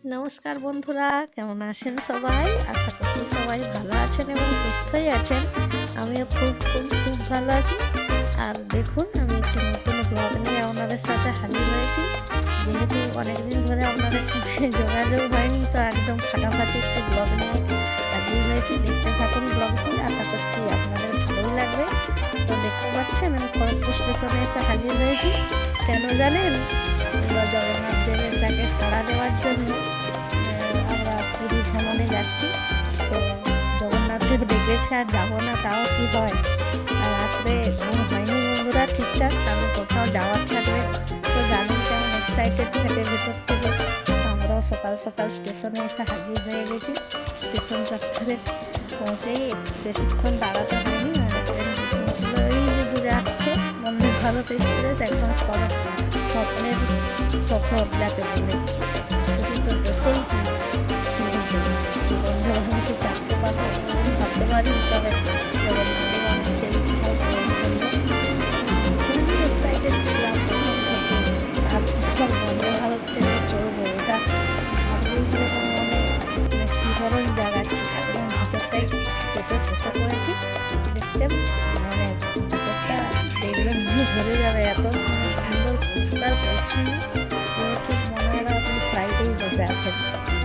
নমস্কার বন্ধুরা, কেমন আছেন সবাই? আশা করছি সবাই ভালো আছেন এবং সুস্থই আছেন। আমিও খুব খুব খুব ভালো আছি। আর দেখুন, আমি একটি নতুন ব্লগ নিয়ে আপনাদের সাথে হাজির হয়েছি। যেহেতু অনেকদিন ধরে আপনাদের সাথে যোগাযোগ হয়নি, তো একদম ফাটাফাটি একটি ব্লগ নিয়ে হাজির হয়েছি। দেখতে থাকুন ব্লগটি, আশা করছি আপনাদের ভালোই লাগবে। তো দেখতে পাচ্ছেন, আমি খড়গপুর স্টেশনে এসে হাজির হয়েছি। কেন জানেন? জগন্নাথ দেবের ডাকে সাড়া দেওয়ার জন্য আমরা পুরী ভ্রমণে যাচ্ছি। তো জগন্নাথ দেব ডেকেছে, আর যাবো না তাও কি হয়? আর রাত্রে ঘুম হয়নি বন্ধুরা ঠিকঠাক, কারণ কোথাও যাওয়ার থাকলে তো জানি কেমন এক্সাইটেড থাকে ভেতর থেকে। আমরাও সকাল সকাল স্টেশনে এসে হাজির হয়ে গেছি। স্টেশন চত্বরে পৌঁছেই বেশিক্ষণ দাঁড়াতে হয়নি। আর ট্রেন বুকিং ছিল, এই যে দূরে আসছে বন্দে ভারত এক্সপ্রেস, একদম স্বপ্নের সফর যাকে বলে। সেটি তো দেখেইছি টিভিতে। বন্ধু বান্ধবকে চাপতে পারবো ভাবতে পারি, তবে জগন্নাথদেব আমি সেই ইচ্ছাও পূরণ করলো। খুবই এক্সাইটেড ছিলাম প্রথম থেকে। আর যখন বন্দে ভারত ট্রেনে চড়বো, এটা ভাবলেই যেরকম মনে শিহরণ জাগাচ্ছি। একদম ভিতরটাই চেপে বসে পড়েছি। দেখছেন, মানে ভিতরটা দেখলে মনে ভরে যাবে, এত সুন্দর পরিষ্কার পরিচ্ছন্ন। ঠিক মনে হয় না আপনি ফ্লাইটেই বসে আছেন।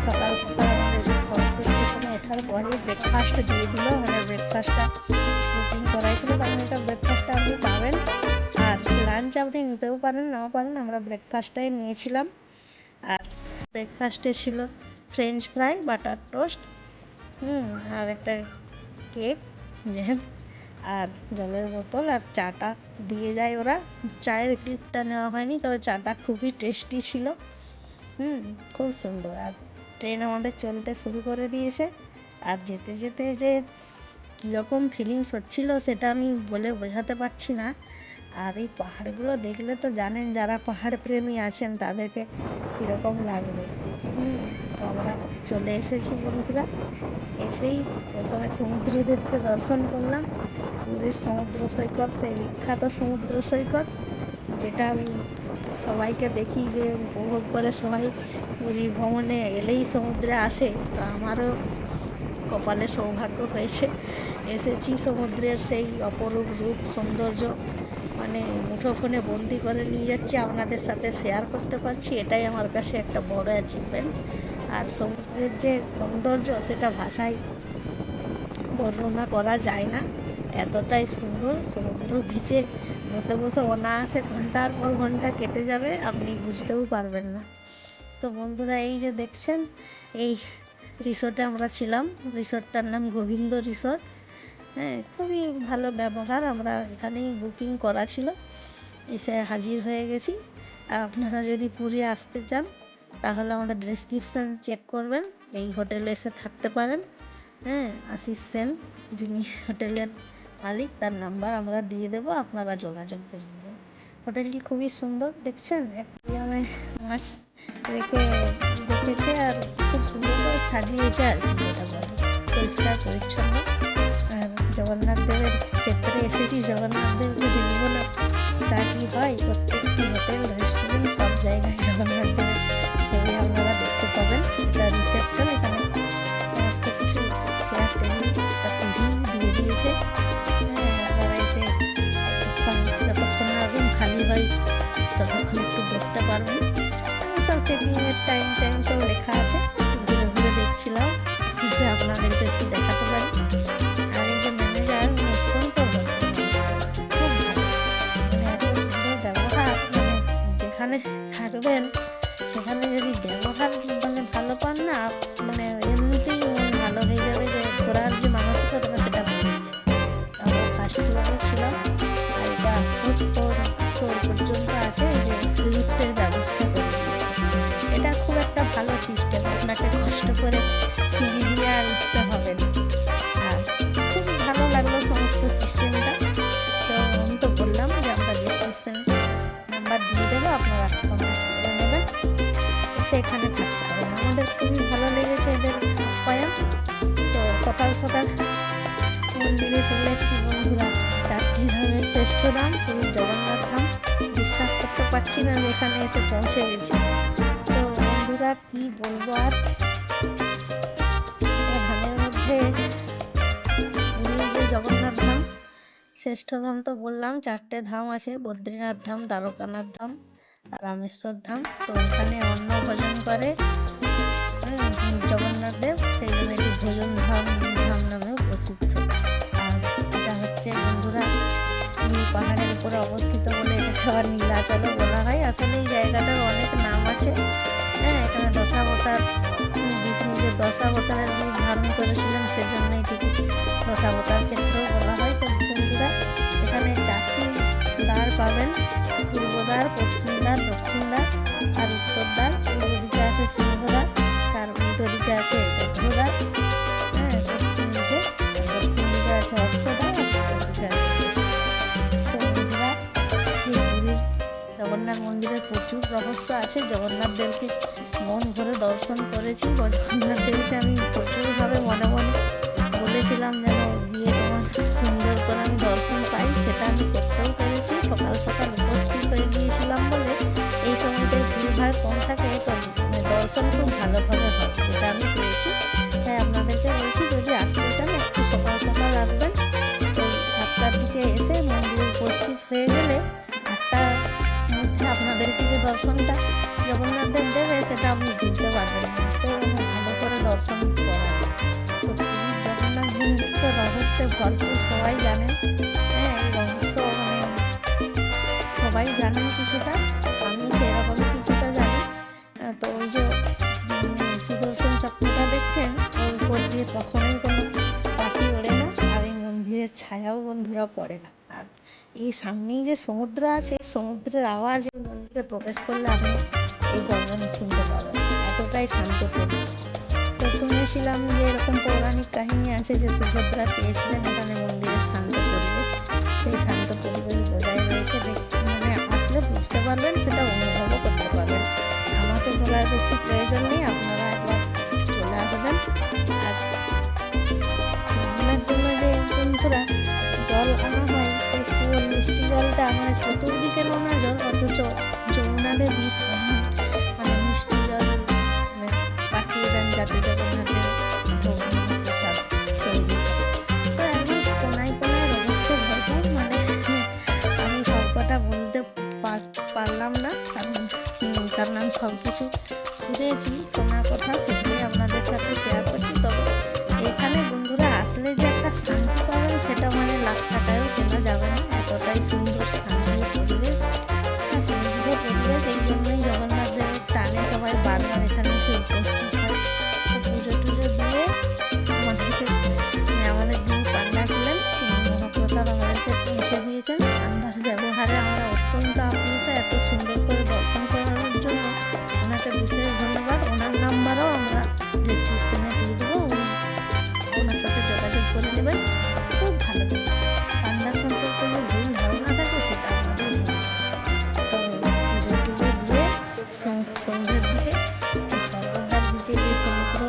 সকাল সকাল আমাদের খড়গপুর স্টেশনে ওঠার পরে ব্রেকফাস্ট দিয়ে দিল। মানে ব্রেকফাস্টটা বুকিং করাই ছিল, কারণ এটা ব্রেকফাস্টটা আপনি পাবেন। আর লাঞ্চ আপনি নিতেও পারেন, নাও পারেন। আমরা ব্রেকফাস্টটাই নিয়েছিলাম। আর ব্রেকফাস্টে ছিল ফ্রেঞ্চ ফ্রাই, বাটার টোস্ট, আর একটা কেক, জ্যাম, আর জলের বোতল, আর চাটা দিয়ে যায় ওরা। চায়ের ক্লিপটা নেওয়া হয়নি, তবে চাটা খুবই টেস্টি ছিল। খুব সুন্দর। আর ট্রেন আমাদের চলতে শুরু করে দিয়েছে। আর যেতে যেতে যে কীরকম ফিলিংস হচ্ছিল সেটা আমি বলে বোঝাতে পারছি না। আর এই পাহাড়গুলো দেখলে তো জানেন, যারা পাহাড় প্রেমী আছেন তাদেরকে কীরকম লাগবে। তো আমরা চলে এসেছি বন্ধুরা। এসেই প্রথমে সমুদ্রদেবকে দর্শন করলাম। পুরীর সমুদ্র সৈকত, সেই বিখ্যাত সমুদ্র সৈকত, যেটা আমি সবাইকে দেখি যে উপভোগ করে সবাই পুরী ভ্রমণে এলেই সমুদ্রে আসে। তো আমারও কপালে সৌভাগ্য হয়েছে, এসেছি। সমুদ্রের সেই অপরূপ রূপ সৌন্দর্য মানে মুঠোফোনে বন্দি করে নিয়ে যাচ্ছি, আপনাদের সাথে শেয়ার করতে পারছি, এটাই আমার কাছে একটা বড় অ্যাচিভমেন্ট। আর সমুদ্রের যে সৌন্দর্য সেটা ভাষায় বর্ণনা করা যায় না, এতটাই সুন্দর। সমুদ্র বিচে বসে বসে অনায়াসে ঘন্টার পর ঘন্টা কেটে যাবে, আপনি বুঝতেও পারবেন না। তো বন্ধুরা, এই যে দেখছেন, এই রিসোর্টে আমরা ছিলাম। রিসোর্টটার নাম গোবিন্দ রিসোর্ট। খুবই ভালো ব্যবহার। আমরা এখানেই বুকিং করা ছিল, এসে হাজির হয়ে গেছি। আর আপনারা যদি পুরী আসতে চান তাহলে আমাদের ডেসক্রিপশান চেক করবেন, এই হোটেলে এসে থাকতে পারেন। আশিস সেন, যিনি হোটেলের মালিক, তার নাম্বার আমরা দিয়ে দেবো, আপনারা যোগাযোগ করে নেবেন। হোটেলটি খুবই সুন্দর, দেখছেন অ্যাকোয়ারিয়ামে মাছ রেখেছে, আর খুব সুন্দর করে সাজিয়েছে আর কি, যেটা বলে পরিষ্কার পরিচ্ছন্ন। আর জগন্নাথ দেবের ক্ষেত্রে এসেছি, জগন্নাথ দেবকে দেখব না তা কি হয়? প্রত্যেকটি হোটেল, রেস্টুরেন্ট, সব জায়গায় জগন্নাথ দেবের ছবি আপনারা দেখতে পাবেন। এটা রিসেপশন, এখানে সমস্ত কিছু চেয়ার টেবিল, একটা টিভি দিয়ে দিয়েছে। আপনারা এসে যতক্ষণ না রুম খালি হয় ততক্ষণ একটু বসতে পারবেন। সব চেকিংয়ের টাইম সব লেখা আছে, ঘুরে ঘুরে দেখছিলাম যে আপনাদেরকে একটু দেখাতে পারি। আর এই যে ম্যানেজার, অত্যন্ত খুব ভালো, মানে এত সুন্দর ব্যবহার। মানে যেখানে থাকবেন সেখানে যদি ব্যবহার মানে ভালো পান না, মানে এমনিতেই মন ভালো হয়ে যাবে, যে ঘোরার যে মানসিকতা সেটা বেড়ে যায়। আমরা ফার্স্ট ফ্লোরে ছিলাম। আর এটা ফোর পর্যন্ত আছে, যে লিফটের ব্যবস্থা করে দিয়েছে। এটা খুব একটা ভালো সিস্টেম, আপনাকে কষ্ট করে সিঁড়ি দিয়ে আর উঠতে হবে না। আর খুব ভালো লাগলো সমস্ত সিস্টেমটা। তো আমি তো বললাম যে আমরা ডিসক্রিপশন নাম্বার দিয়ে দেবো, আপনারা কন্ট্যাক্ট করে নেবেন, সেখানে থাকতে পারেন। আমাদের খুবই ভালো লেগেছে এদের আপ্যায়ন। তো সকাল সকাল মন্দিরে চলে এসেছি বন্ধুরা। চারটি ধামের শ্রেষ্ঠ ধাম পুরীর জগন্নাথ ধাম। বিশ্বাস করতে পারছি না যে এখানে এসে পৌঁছে গেছি। তো বন্ধুরা, বন্ধুরা কি বলবো আর, এটা ধামের মধ্যে পুরীর যে জগন্নাথ ধাম, শ্রেষ্ঠ ধাম তো বললাম, 4টে ধাম আছে, বদ্রীনাথ ধাম, দ্বারকানাথ ধাম আর রামেশ্বর ধাম। তো এখানে অন্ন ভোজন করে জগন্নাথ দেব, সেই জন্য এটি ভোজন ধাম ধাম নামেও প্রসিদ্ধ। আর এটা হচ্ছে বন্ধুরা নীল পাহাড়ের উপরে অবস্থিত বলে এটাকে আবার নীলাচলও বলা হয়। আসলে এই জায়গাটার অনেক নাম আছে। এখানে দশাবতার, বিষ্ণু যে দশাবতারের রূপ ধারণ করেছিলেন সেজন্য এটিকে দশাবতার ক্ষেত্রেও বলা হয়। তো বন্ধুরা এখানে 4টি দ্বার পাবেন, পূর্ব দ্বার, পশ্চিম দ্বার, দক্ষিণ দ্বার আর উত্তর দ্বার। পূর্ব দিকে আছে সিংহদ্বার, তার উল্টো দিকে আছে বৌদ্ধদ্বার, পশ্চিম দিকে, দক্ষিণ দিকে আছে অশ্বদ্বার আর উত্তর দিকে আছে। তো বন্ধুরা এই পুরীর জগন্নাথ মন্দিরের প্রচুর রহস্য আছে। জগন্নাথ দেবকে মন ভরে দর্শন করেছি। জগন্নাথ দেবকে আমি প্রচুরভাবে মনে মনে বলেছিলাম যেন গিয়ে তোমার সুন্দর করে আমি দর্শন পাই, সেটা আমি করতেও পেরেছি। সকাল সকাল উপস্থিত হয়ে গিয়েছিলাম বলে এই সময়টায় ভিড়ভাড় কম থাকে, তো দর্শন খুব ভালোভাবে হয়, এটা আমি পেয়েছি। তাই আপনাদেরকে বলছি যদি আসতে চান একটু সকাল সকাল আসবেন। তো 7টার দিকে এসে মন্দিরে উপস্থিত হয়ে গেলে 8টার মধ্যে আপনাদেরকে যে দর্শনটা জগন্নাথ দেব দেবে সেটা আপনি ভুলতে পারবেন না। তো ভালো করে দর্শন করা যায়। তো পুরীর জগন্নাথ মন্দির তো রহস্যে ভরপুর, সবাই জানেন। এই রহস্য মানে সবাই জানেন কিছুটা, আমি সেরকমই কিছুটা জানি। তো ওই যে সুদর্শন চক্রটা দেখছেন, ওর উপর দিয়ে কখনোই কোনো পাখি ওড়ে না, আর এই মন্দিরের ছায়াও বন্ধুরা পড়ে না। আর এই সামনেই যে সমুদ্র আছে, সমুদ্রের আওয়াজ এই মন্দিরে প্রবেশ করলে আপনি এই গর্জন শুনতে পাবেন, এতটাই শান্তপূর্ণ। তো শুনেছিলাম যে এরকম পৌরাণিক কাহিনী আছে যে সুভদ্রা পেয়েছিলেন এখানে মন্দিরের শান্ত পরিবেশ, সেই শান্ত পরিবেশ বজায় রয়েছে। দেখছি মানে আসলে বুঝতে পারবেন, সেটা অনুভবও করতে পারবেন। আমাকে বলার বেশি প্রয়োজন নেই, আপনারা একবার চলে আসবেন। আর রান্নার জন্য যে বন্ধুরা জল আনা হয়, সেই পুরো মিষ্টি জলটা মানে চতুর্দিকে নোনা জল, অথচ যমুনা দেবী মানে মিষ্টি জল পাঠিয়ে দেন যাতে জগন্নাথের প্রসাদ তৈরি হয়। তো একদম কোনায় কোনায় রহস্য ভরপুর, মানে আমি সবকটা বলতে পারলাম না, কারণ আমি সব কিছু শুনেছি, শোনা কথা সেগুলোই আপনাদের সাথে শেয়ার করছি। তবে এখানে বন্ধুরা আসলে যে একটা শান্তি পাবেন সেটা মানে লাখ টাকায়ও কেনা যাবে না, এতটাই সুন্দর শান্তির পরিবেশ। সুন্দর পরিবেশ, এই জন্যই জগন্নাথ দেবের টানে সবাই বারবার এখানে এসে উপস্থিত হয়। তো পুজো টুজো দিয়ে আমাদের যিনি পান্ডা ছিলেন তিনি মহাপ্রসাদ আমাদেরকে পৌঁছে দিয়েছেন। পান্ডার ব্যবহারে আমরা অত্যন্ত আপ্লুত, এত সুন্দর করে দর্শন করানোর জন্য ওনাকে বিশেষ ধন্যবাদ। ওনার নাম্বারও আমরা ডিসক্রিপশনে দিয়ে দেবো, ওনার সাথে যোগাযোগ করে নেবেন। খুব ভালো থাকে, পান্ডা সম্পর্কে যে ভুল ধারণা থাকে সেটা আমাদের নেই। তো পুজো টুজো দিয়ে সন্ধ্যের দিকে সর্বদার দিকে যে সমুদ্র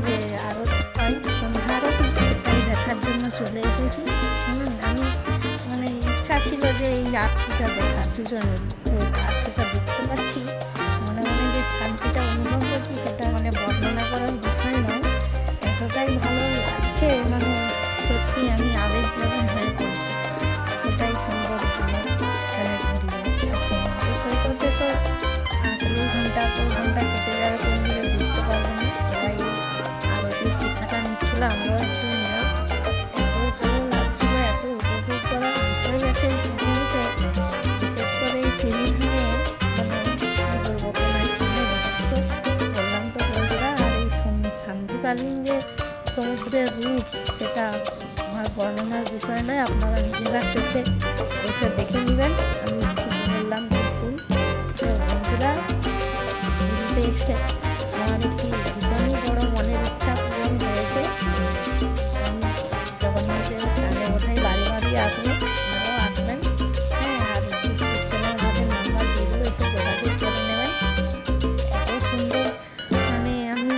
যে আরতি হয়, সন্ধ্যা আরতি, সেটাই দেখার জন্য চলে এসেছি। আমি মানে ইচ্ছা ছিল যে এই আরতিটা দেখার, দুজনের আরতিটা দেখতে পাচ্ছি, মনে মনে যে শান্তিটা অনুভব করছি সেটা মানে বর্ণনা করার বিষয় নয়, এতটাই ভালো লাগছে, মানে সত্যি আমি আবেগপ্রবণ হয়ে পড়ছি। এটাই সুন্দর এখানে পরিবেশ। আর সমুদ্র সৈকতে তো 8 ঘন্টা পর ঘন্টা কেটে যাবে কোন দিকে বুঝতে পারবেন না। সবাই আরতির শিক্ষাটা নিচ্ছিল, আমরাও একটু নিলাম। এত ভালো লাগছিল, এত উপভোগ করার বিষয় আছে এই পৃথিবীতে, বিশেষ করে এই টেলিভিশনে, মানে কি বলবো, কোনায় কোনায় রহস্য বললাম তো বন্ধুরা। আর এই শান্তিকালীন যে সমুদ্রের রূপ সেটা আমার বর্ণনার বিষয় নয়, আপনারা নিজেরা চোখে এসে দেখে নেবেন। আমি শুধু বললাম যে ভুল। তো বন্ধুরা পুরীতে এসে আমার একটি ভীষণই বড় মনের ইচ্ছা পূরণ হয়েছে। আমি জগন্নাথের টানে ওঠাই বাড়ি বাড়ি আসবো, আপনারাও আসবেন। আর ডিসক্রিপশনে আমাদের নাম্বার দিয়ে দেবো, এসে যোগাযোগ করে নেবেন। এত সুন্দর মানে আমি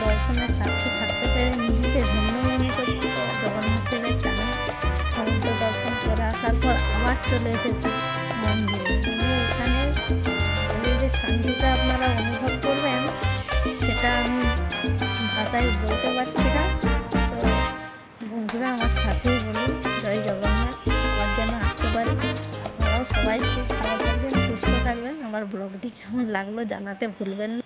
দর্শনের সাক্ষী থাকতে পেরে নিজেকে ধন্য মনে করছি। জগন্নাথের টানে সমুদ্র দর্শন করে আসার পর আবার চলে এসেছি মন্দিরে। এখানে যে শান্তিটা আপনারা অনুভব করবেন ভাষায় বলতে পারছি না। তো বন্ধুরা আমার সাথেই বলুন জয় জগন্নাথ, আবার যেন আসতে পারি। আপনারাও সবাই খুব ভালো থাকবেন, সুস্থ থাকবেন। আমার ব্লগটি কেমন লাগলো জানাতে ভুলবেন না।